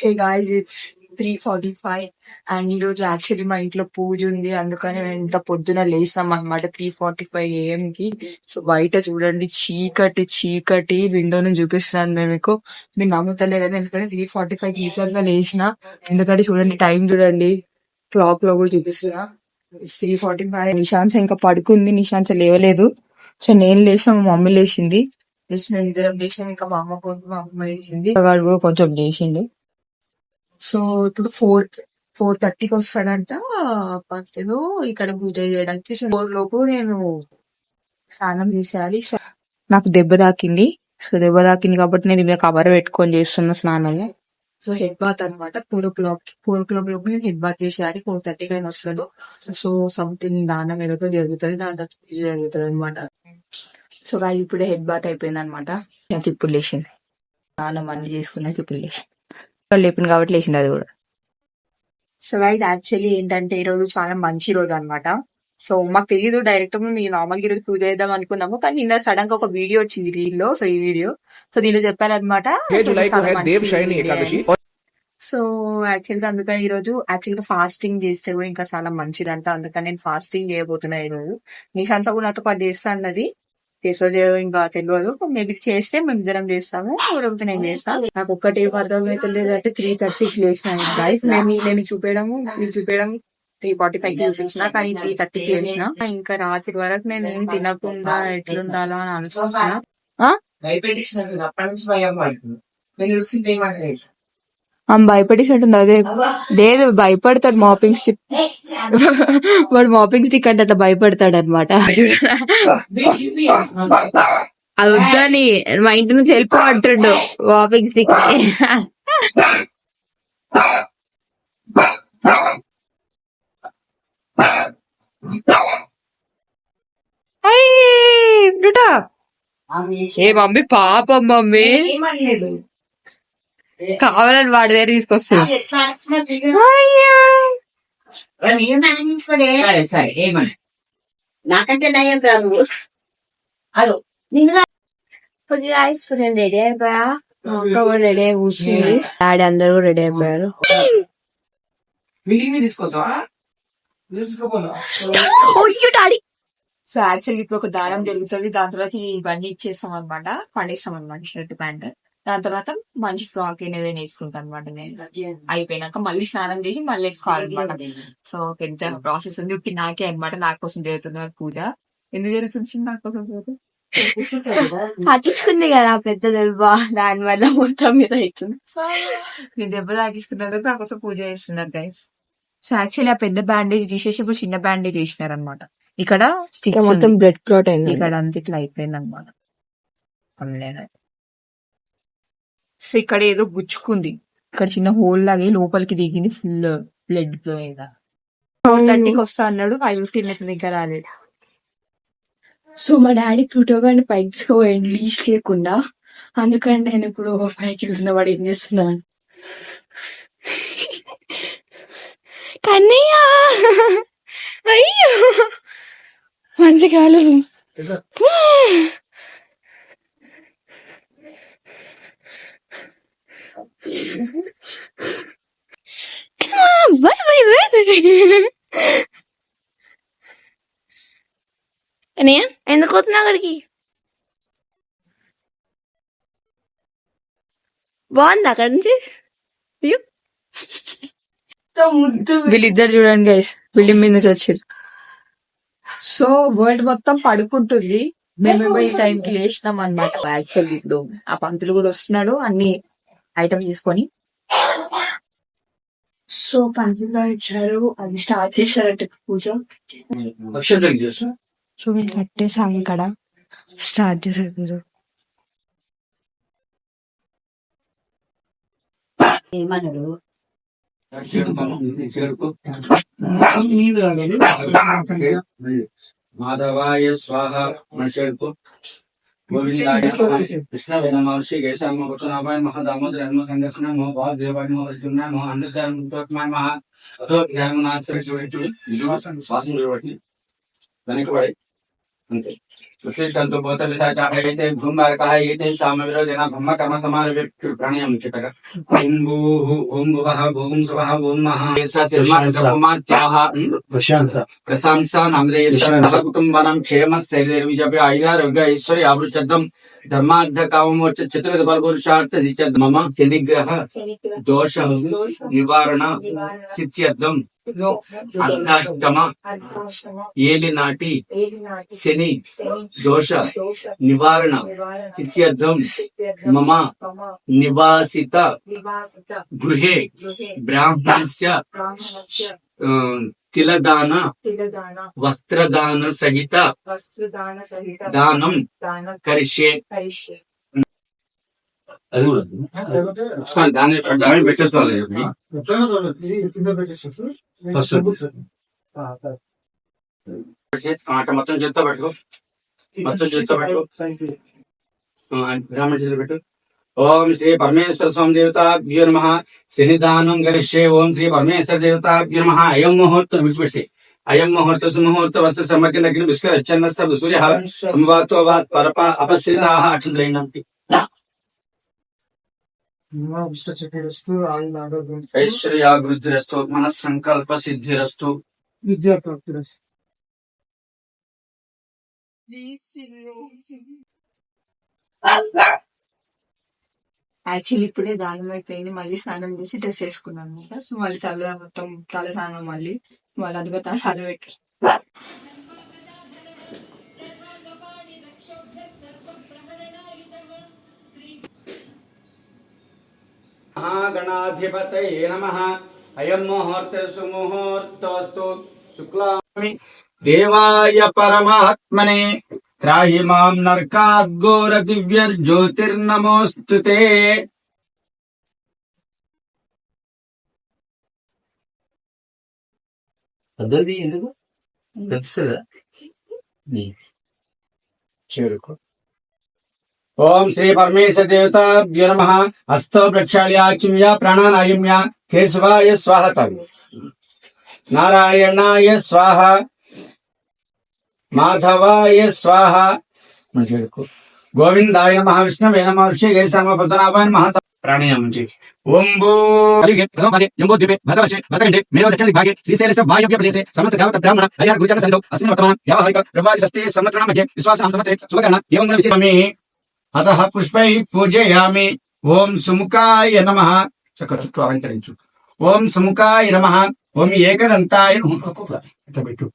Hey guys, it's 3:45 and ఈరోజు actually మా ఇంట్లో పూజ ఉంది. అందుకని మేము ఇంత పొద్దున లేసాం అనమాట 3:45 AM కి. సో బయట చూడండి, చీకటి చీకటి. విండో నుంచి చూపిస్తున్నాను మేము మీకు. మీరు నమ్ముతలేదని, ఎందుకంటే 3:45 కి నిజంగా లేచిన. ఎందుకంటే చూడండి, టైం చూడండి, క్లాక్ లో కూడా చూపిస్తున్నా. 3:45. నిశాంశ ఇంకా పడుకుంది, నిశాంశ లేవలేదు. సో నేను లేచిన, మా మమ్మీ లేచింది. జస్ట్ మేము ఇద్దరం లేచినాం. ఇంకా మా అమ్మ లేచింది, వాడు కూడా కొంచెం లేచిండు. సో ఇప్పుడు 4:30కి వస్తాడంట పంతులు ఇక్కడ పూజ చేయడానికి. సో 4 లోపు నేను స్నానం చేసేయాలి. సో నాకు దెబ్బ తాకింది. కాబట్టి నేను ఇలా కవర్ పెట్టుకొని చేస్తున్న స్నానము. సో హెడ్ బాత్ అనమాట. 4 o'clock లోపు నేను హెడ్ బాత్ చేసేయాలి. 4:30కి ఆయన వస్తాడు. సో సంథింగ్ దానం ఏదో జరుగుతుంది, దాని తర్వాత పూజ జరుగుతుంది అనమాట. సో గాయస్, ఇప్పుడే హెడ్ బాత్ అయిపోయింది అనమాట. నాకు ఇప్పుడు లేచింది, స్నానం అన్ని చేసుకున్నాక ఇప్పుడు లేచింది. లేపింది కాబట్టి లేచింది అది కూడా. సో గైస్, యాక్చువల్లీ ఏంటంటే ఈరోజు చాలా మంచి రోజు అనమాట. సో మాకు తెలియదు, డైరెక్ట్ మేము నార్మల్ గా ఈరోజు పూజ చేద్దాం అనుకున్నాము, కానీ నిన్న సడన్ గా ఒక వీడియో వచ్చింది రీల్ లో. సో ఈ వీడియో, సో దీనిలో చెప్పారనమాట. సో యాక్చువల్ గా అందుకని ఈ రోజు యాక్చువల్ గా ఫాస్టింగ్ చేస్తే కూడా ఇంకా చాలా మంచిదంట. అందుకని నేను ఫాస్టింగ్ చేయబోతున్నా ఈ రోజు. నిశాంత కూడా నాతో పాటు చేస్తా అన్నది. చేసో చేయో ఇంకా తెలియదు. మేబీ చేస్తే మేము ఇద్దరం చేస్తాము, లేకపోతే నేను చేస్తాను. నాకు ఒక్కటి ఏం అర్థమైతలేదు అంటే 3:30కి లేచిన గైస్. నేను చూపించడం 3:45కి చూపించిన, కానీ 3:30కి లేచిన. ఇంకా రాత్రి వరకు నేను ఏం తినకుండా ఎట్లుండాలో అని ఆలోచిస్తున్నా. భయపడేసినట్టుంది. అదే లేదు, భయపడతాడు. మాపింగ్ స్టిక్ వాడు మాపింగ్ స్టిక్ అంటే అట్లా భయపడతాడు అనమాట. అది వద్దని మా ఇంటి నుంచి వెళ్ళిపోమంటుండు మాపింగ్ స్టిక్. ఏ మమ్మీ, పాపం మమ్మీ, కావాలని వాడి దగ్గర తీసుకొస్తుంది. నాకంటే నయం రాదు. అదో నేను రెడీ అయిపోయా, అక్క కూడా రెడీ అయి కూర్చుంది, డాడీ అందరూ రెడీ అయిపోయారు. డాడీ. సో యాక్చువల్లీ ఇప్పుడు ఒక దానం జరుగుతుంది, దాని తర్వాత ఇవన్నీ ఇచ్చేస్తాం అనమాట, పండిస్తాం అనమాట షర్ట్ ప్యాంట్. దాని తర్వాత మంచి ఫ్రాక్ ఏదైనా వేసుకుంటాను అనమాట. నేను అయిపోయినాక మళ్ళీ స్నానం చేసి మళ్ళీ వేసుకోవాలన్నమాట. సో పెద్ద ప్రాసెస్ ఉంది. ఇప్పుడు నాకే అనమాట, నా కోసం జరుగుతుంది పూజ. ఎందుకు జరుగుతుంది నా కోసం పూజ? తాకించుకుంది కదా పెద్ద దెబ్బ, దాని వల్ల మొత్తం మీద అవుతుంది. నేను దెబ్బ తాకించుకున్నందుకు నా కోసం పూజ చేస్తున్నారు గైస్. సో యాక్చువల్లీ ఆ పెద్ద బ్యాండేజ్ తీసేసి ఇప్పుడు చిన్న బ్యాండేజ్ చేసినారు అనమాట. ఇక్కడ మొత్తం బ్లడ్ క్లాట్ అయింది, ఇక్కడ అంత ఇట్లా అయిపోయింది అనమాట. సో ఇక్కడ ఏదో గుచ్చుకుంది, ఇక్కడ చిన్న హోల్ లాగే లోపలికి దిగింది, ఫుల్ బ్లడ్ ఫ్లో అయిందా. 4:30కి వస్తా అన్నాడు, 5:15 దగ్గర రాలేడు. సో మా డాడీ ప్లూటోగాని పైకి తీసుకోపోయింది లీజ్ లేకుండా. అందుకని నేను ఇప్పుడు పైకి వెళ్తున్న, వాడు ఏం చేస్తున్నాను. కన్నయ్య, అయ్యో మంచి కాలు. కన్నయ్య ఎందుకు పోతున్నా అక్కడికి? బాగుంది అక్కడ నుంచి. వీళ్ళిద్దరు చూడండి గైస్, బిల్డింగ్ మీద నుంచి వచ్చారు. సో వరల్డ్ మొత్తం పడుకుంటుంది, మేమేమో ఈ టైంకి లేచినాం అనమాట. యాక్చువల్లీ ఇప్పుడు ఆ పంతులు కూడా వస్తున్నాడు అన్ని ఐటమ్స్ తీసుకొని. సో పంతులు ఇచ్చారు, అది స్టార్ట్ చేశారట పూజ. సో మేము కట్టేసాం, ఇక్కడ స్టార్ట్ చేశారు. ఏమన్నారు మాధవాయ స్వాహ మణిషేర్పు గోవిందాయ కృష్ణ మహర్షి కేశవ కుటుంబాయ మహాదామోదర హనుమ సందర్శన మో భావ దేవాయ మో అర్జున మో అందర్మాయ మహా అతో జ్ఞాననాథ వాసం వాసం వెనకబడి అంతే. ఉత్తిష్టంతు భూతలిశాచాహైతే భూంబారకః ఏతే శామవిరోధిన బ్రహ్మ కర్మ సమారవేక్షు ప్రాణాయామం చేతగా ఓం భూః ఓం భువః ఓం స్వః ఓం మహా ప్రశాంస నామదేశ కుటుంబానం క్షేమ స్థైర్యవిజయ ఐరారోగ్య ఐశ్వర్య ఆవృచద్దం ధర్మార్థ కామోచ చతుర్విధ బలపురుషార్థ నిత్యర్థం మమ శనిగ్రహ దోష నివారణ సిద్ధ్యర్థం అర్ధాష్టమ ఏలినాటి శని దోష నివారణ సిద్ధ్యర్థం మమ నివాసిత గృహే బ్రాహ్మణస్య తిలదాన వస్త్రదాన సహిత దానం కరిష్యే. అది కూడా దాన్ని పెట్టేసుకోవాలి మొత్తం చేత్తో పెట్టుకో, మొత్తం చేత్తో పెట్టుకో, బ్రాహ్మణ చేతులు పెట్టు. ఓం శ్రీ పరమేశ్వర స్వామి దేవతాభ్యో నమః. శనిదానం గరిష్యే. ఓం శ్రీ పరమేశ్వర దేవతాభ్యో నమః. అయం ముహూర్తం విడిచిపెట్టి అయం ముహూర్త సుముహూర్త వస్త్ర సమ్మకిన విష్కర చన్నస్త సూర్య సంవాతో వాత్ పరప అపశ్రితాః అక్షంద్రైనాంటి ఐశ్వర్యాభివృద్ధిరస్తు మనస్సంకల్ప సిద్ధిరస్తు విద్యాప్రాప్తిరస్తు. యాక్చువల్లీ ఇప్పుడే దానం అయిపోయింది, మళ్ళీ స్నానం చేసి డ్రెస్ వేసుకున్నాను అనమాట. సో మళ్ళీ చల్ల మొత్తం తల స్నానం మళ్ళీ అదిగా తల పెట్టి మహాగణాధిపతయే నమః. అయం ముహూర్త సుముహూర్తోస్తు శుక్లామి దేవాయ పరమాత్మనే త్రాహి మాం నర్కాద్ఘోర దివ్యర్జ్యోతిర్నమోస్తుతే. అందరిది ఎందుకు తెలుస్తుందా? చేరుకో. ఓం శ్రీ పరమేశ్వర దేవతాభ్యో నమః. హస్తో ప్రక్షాళ్యాచిమ్య ప్రాణానాయమ్య కేశవాయ స్వాహ. నారాయణాయ స్వాహ మాధవాయ స్వాహ. గోవిందాయ నమః. విష్ణవే నమః. ఋషికేశ నమః. పద్మనాభాయ నమః. ప్రాణాయామం చేయి. ఓం భూ జంబోద్వీపే భద్రవశే భద్రగండే మేరో దక్షిణ దిగ్భాగే శ్రీశైలస్య వాయవ్య ప్రదేశే సమస్త దేవత బ్రాహ్మణ హరిహర గురుజన సన్నిధౌ అస్మిన్ వర్తమానం వ్యావహారిక ఫెబ్రవరి షష్ఠీ సంవత్సరం మధ్య విశ్వాసాం సంవత్సరే శుభకరణ ఏవం గుణ విశేషమే. అతః పుష్పై పూజయామి. ఓం సుముఖాయ నమః. చక్క చుట్టూ అలంకరించు. ఓం సుముఖాయ నమః. ఓం ఏకదంతాయ పెట్టు.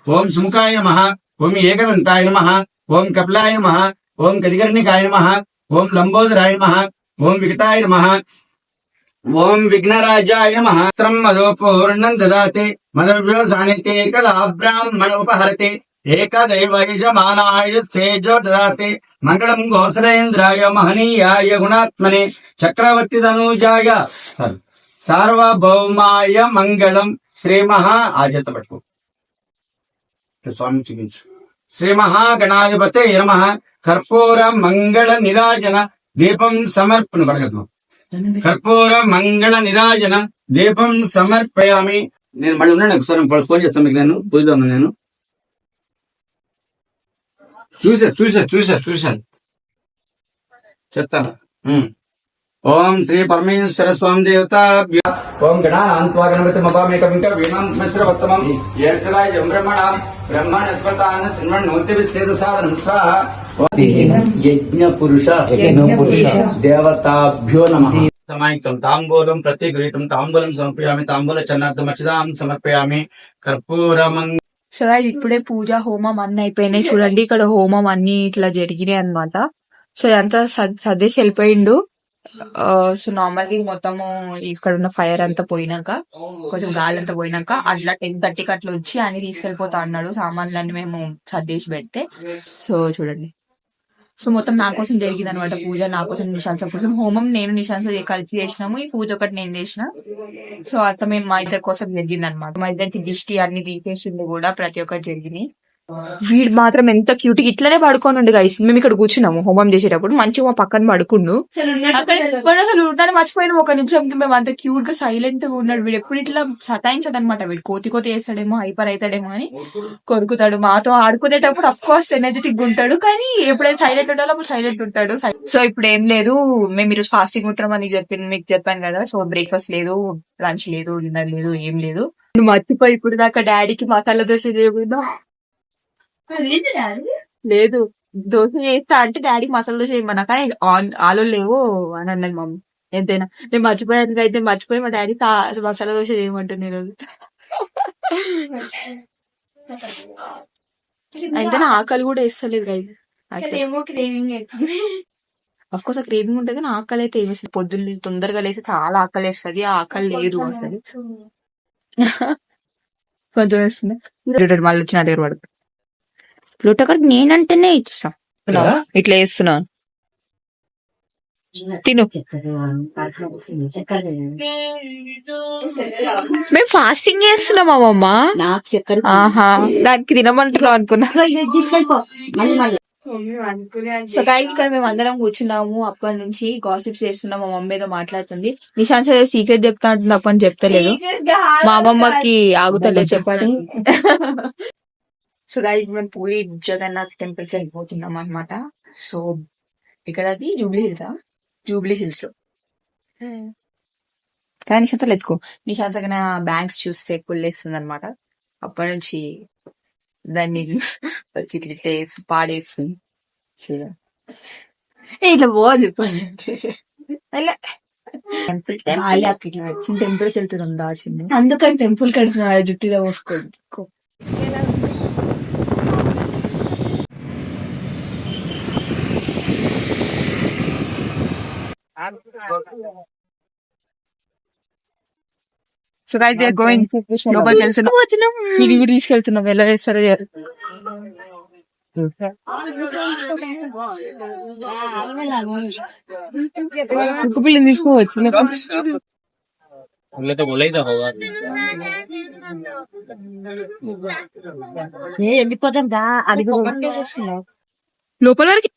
ఓం సుముఖాయ నమః. ఓం ఏకదంతాయ నమః. ఓం కపిలాయ నమః. ఓం గజకర్ణికాయ నమః. ఓం లంబోదరాయ నమః. ఓం వికటాయ నమః. ఓం విఘ్నరాజాయ నమః. త్రం మదోపూర్ణం దదాతే మదవ్యో సానితే కళా బ్రాహ్మణ ఉపహరతే ఏకదైవ యజమానాయ తేజో దదాతే మంగళం ఘోషలేంద్రాయ మహనీయాయ గుణాత్మనే చక్రవర్తి తనూజాయ సార్వభౌమాయ మంగళం. శ్రీ మహా ఆజత పట్టుకో స్వామి చూపించు. శ్రీ మహాగణాధిపతే నమః. కర్పూర మంగళ నిరాజన దీపం సమర్పణ పడగదు. కర్పూర మంగళ నిరాజన దీపం సమర్పయామి. నేను మళ్ళీ ఉన్నాను ఒకసారి ఫోన్ చేస్తాను మీకు. నేను పూజలో ఉన్నాను. నేను చూశాను చెప్తాను. ఓం శ్రీ పరమేశ్వర స్వామి దేవతాభ్యో. ఓం గణానాన్త్వా గణపతి మపామేకవింక వీణాం త్మశ్రవత్తమం జ్యేష్ఠరాయ బ్రహ్మణ బ్రహ్మణ స్మృతాన శృణ్వన్నోతి విస్తేత సాధనం స్వాహ. యజ్ఞ పురుష దేవతాభ్యో నమః. సమాయుక్తం తాంబూలం ప్రతిగృహీతం తాంబూలం సమర్పయామి. తాంబూల చన్నార్థమచిదాం సమర్పయామి. కర్పూరమంగ. సో ఇప్పుడే పూజ హోమం అన్ని అయిపోయినాయి. చూడండి ఇక్కడ హోమం అన్ని ఇట్లా జరిగినాయి అన్నమాట. సో ఇదంతా సర్దేసి వెళ్ళిపోయిండు. సో నార్మల్లీ మొత్తము ఇక్కడ ఉన్న ఫైర్ అంతా పోయినాక, కొంచెం గాలి అంతా పోయినాక అట్లా 10:30కి అట్లా వచ్చి అన్ని తీసుకెళ్లిపోతా అన్నాడు. సామాన్లన్నీ మేము సర్దేసి పెడితే. సో చూడండి, సో మొత్తం నా కోసం జరిగింది అనమాట పూజ. నా కోసం నిశాంస కోసం హోమం నేను నిశాంస కలిసి చేసినాము. ఈ పూజ ఒకటి నేను చేసిన. సో అట్లా మేము మా ఇద్దరి కోసం జరిగింది అనమాట. మా ఇద్దరికి దిష్టి అన్ని తీసేసింది కూడా ప్రతి ఒక్కటి జరిగినాయి. వీడు మాత్రం ఎంత క్యూట్ ఇట్లనే పడుకోనుండు గైస్. మేము ఇక్కడ కూర్చున్నాము హోమం చేసేటప్పుడు, మంచిగా మా పక్కన పడుకుండు. అక్కడ వాడు అసలు ఉండాలి మర్చిపోయిన ఒక నిమిషంకి. మేము అంత క్యూట్ గా సైలెంట్ గా ఉన్నాడు. వీడు ఎప్పుడు ఇట్లా సతాయించాడు అనమాట. వీడు కోతి కోతి వేస్తాడేమో, హైపర్ అవుతాడేమో అని కొరుకుతాడు. మాతో ఆడుకునేటప్పుడు అఫ్ కోర్స్ ఎనర్జెటిక్ గా ఉంటాడు, కానీ ఎప్పుడైతే సైలెంట్ ఉండాలో అప్పుడు సైలెంట్ ఉంటాడు. సో ఇప్పుడు ఏం లేదు, మేము ఈరోజు ఫాస్టింగ్ ఉంటామని మీకు చెప్పాను కదా. సో బ్రేక్ఫాస్ట్ లేదు, లంచ్ లేదు, డిన్నర్ లేదు, ఏం లేదు. మర్చిపోయి ఇప్పుడు దాకా డాడీకి మసాలా దోశ చేయకుండా లేదు, దోశ చేస్తా అంటే డాడీకి మసాలా దోశ చేయమన్నా, కానీ ఆలు లేవు అని అన్నది మమ్మీ. ఎంతైనా నేను మర్చిపోయాను అయితే మర్చిపోయి మా డాడీ మసాలా దోశ చేయమంటుంది ఈరోజు. అయితే నా ఆకలి కూడా వేస్తలేదు కదా. అఫ్ కోర్స్ ఆ క్రేవింగ్ ఉంటుంది, కానీ ఆకలి అయితే ఏమేస్తుంది. పొద్దున్న తొందరగా లేస్తే చాలా ఆకలి వేస్తుంది, ఆ ఆకలి లేదు అసలు. కొంచెం వేస్తుంది. మళ్ళీ వచ్చిన దగ్గర పడుతుంది ప్లూటో కార్డ్. నేనంటేనే ఇచ్చా ఇట్లా వేస్తున్నాను. తిను. మేము ఫాస్టింగ్ చేస్తున్నాం అమ్మమ్మ. ఆహా, దానికి తినమంటున్నాం అనుకున్నా. సో గైస్ ఇక్కడ మేము అందరం కూర్చున్నాము. అప్పటి నుంచి గాసిప్స్ చేస్తున్నాం. మా మమ్మీ ఏదో మాట్లాడుతుంది. నిశాంత్ ఏదో సీక్రెట్ చెప్తా అంటుంది, అప్పని చెప్తలేదు. మా అమ్మమ్మకి ఆగుతలేదు చెప్పాలి. సో గైస్ మేము పూరి జగన్నాథ్ టెంపుల్ కి వెళ్ళిపోతున్నాం అనమాట. సో ఇక్కడ అది జూబ్లీ హిల్స్ లో. కానీ నిశాంతలు ఎత్తుకో. నిశాంత్ బ్యాంక్స్ చూస్తే కుళ్ళేస్తుంది అనమాట. అప్పటి నుంచి దాన్ని ఇట్లా వేసి పాడేస్తుంది. చూడ ఇట్లా బాగుంది. టెంపుల్ కి వెళ్తున్నాం దాచింది, అందుకని టెంపుల్ కడుతున్నా జుట్టులో పోసుకో. So guys they are going లోపలికి వెళ్తున్నాం. ఇది కూడా తీసుకెళ్తున్నాం. ఎలా చేస్తారో కుక్క పిల్లని తీసుకోవచ్చు. వెళ్ళిపోతాం దా అది లోపల వరకు.